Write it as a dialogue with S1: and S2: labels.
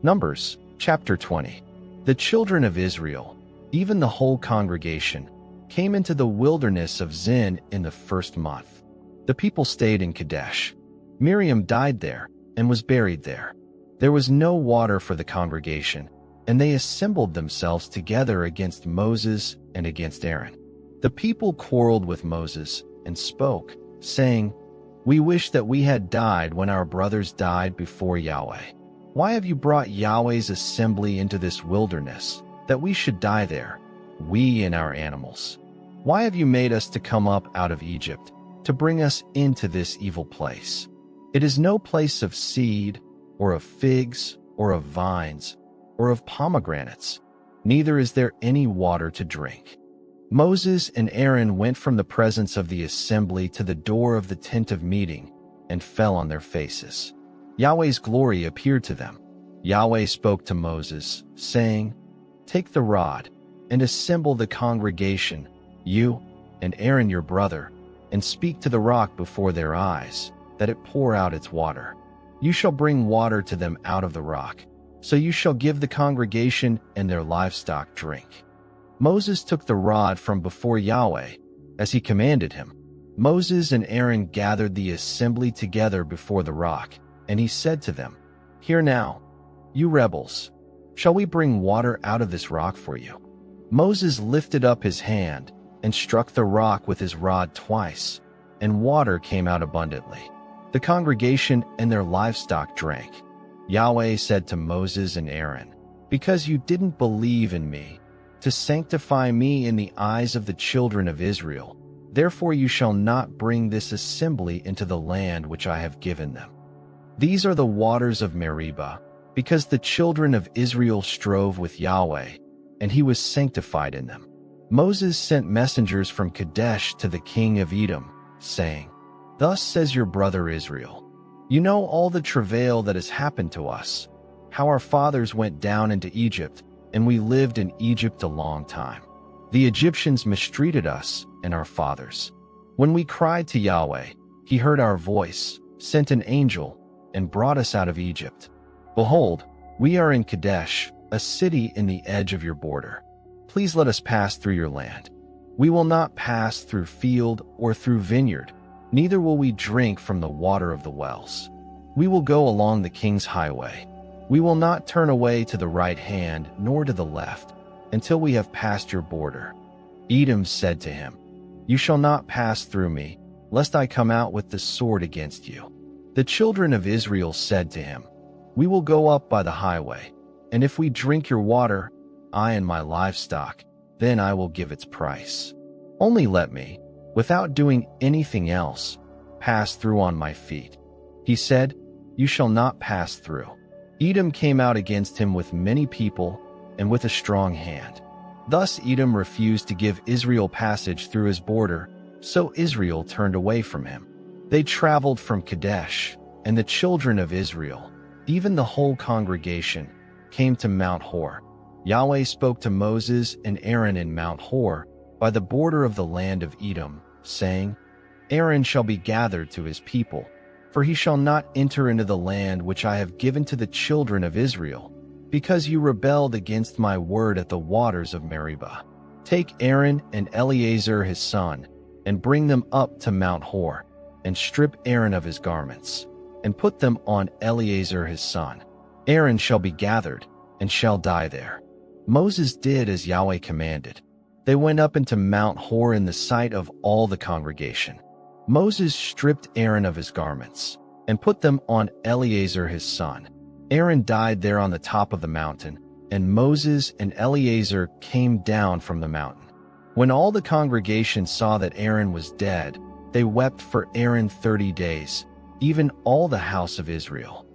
S1: Numbers, chapter 20. The children of Israel, even the whole congregation, came into the wilderness of Zin in the first month. The people stayed in Kadesh. Miriam died there and was buried there. There was no water for the congregation, and they assembled themselves together against Moses and against Aaron. The people quarreled with Moses and spoke, saying, "We wish that we had died when our brothers died before Yahweh. Why have you brought Yahweh's assembly into this wilderness, that we should die there, we and our animals? Why have you made us to come up out of Egypt, to bring us into this evil place? It is no place of seed, or of figs, or of vines, or of pomegranates, neither is there any water to drink." Moses and Aaron went from the presence of the assembly to the door of the tent of meeting and fell on their faces. Yahweh's glory appeared to them. Yahweh spoke to Moses, saying, "Take the rod and assemble the congregation, you and Aaron your brother, and speak to the rock before their eyes, that it pour out its water. You shall bring water to them out of the rock, so you shall give the congregation and their livestock drink." Moses took the rod from before Yahweh, as he commanded him. Moses and Aaron gathered the assembly together before the rock, and he said to them, "Hear now, you rebels, shall we bring water out of this rock for you?" Moses lifted up his hand and struck the rock with his rod twice, and water came out abundantly. The congregation and their livestock drank. Yahweh said to Moses and Aaron, "Because you didn't believe in me, to sanctify me in the eyes of the children of Israel, therefore you shall not bring this assembly into the land which I have given them. These are the waters of Meribah, because the children of Israel strove with Yahweh, and he was sanctified in them." Moses sent messengers from Kadesh to the king of Edom, saying, "Thus says your brother Israel, you know all the travail that has happened to us, how our fathers went down into Egypt, and we lived in Egypt a long time. The Egyptians mistreated us and our fathers. When we cried to Yahweh, he heard our voice, sent an angel, and brought us out of Egypt. Behold, we are in Kadesh, a city in the edge of your border. Please let us pass through your land. We will not pass through field or through vineyard, neither will we drink from the water of the wells. We will go along the king's highway. We will not turn away to the right hand nor to the left, until we have passed your border." Edom said to him, "You shall not pass through me, lest I come out with the sword against you." The children of Israel said to him, "We will go up by the highway, and if we drink your water, I and my livestock, then I will give its price. Only let me, without doing anything else, pass through on my feet." He said, "You shall not pass through." Edom came out against him with many people and with a strong hand. Thus Edom refused to give Israel passage through his border, so Israel turned away from him. They traveled from Kadesh, and the children of Israel, even the whole congregation, came to Mount Hor. Yahweh spoke to Moses and Aaron in Mount Hor, by the border of the land of Edom, saying, "Aaron shall be gathered to his people, for he shall not enter into the land which I have given to the children of Israel, because you rebelled against my word at the waters of Meribah. Take Aaron and Eleazar his son, and bring them up to Mount Hor, and strip Aaron of his garments, and put them on Eleazar his son. Aaron shall be gathered, and shall die there." Moses did as Yahweh commanded. They went up into Mount Hor in the sight of all the congregation. Moses stripped Aaron of his garments, and put them on Eleazar his son. Aaron died there on the top of the mountain, and Moses and Eleazar came down from the mountain. When all the congregation saw that Aaron was dead, they wept for Aaron 30 days, even all the house of Israel.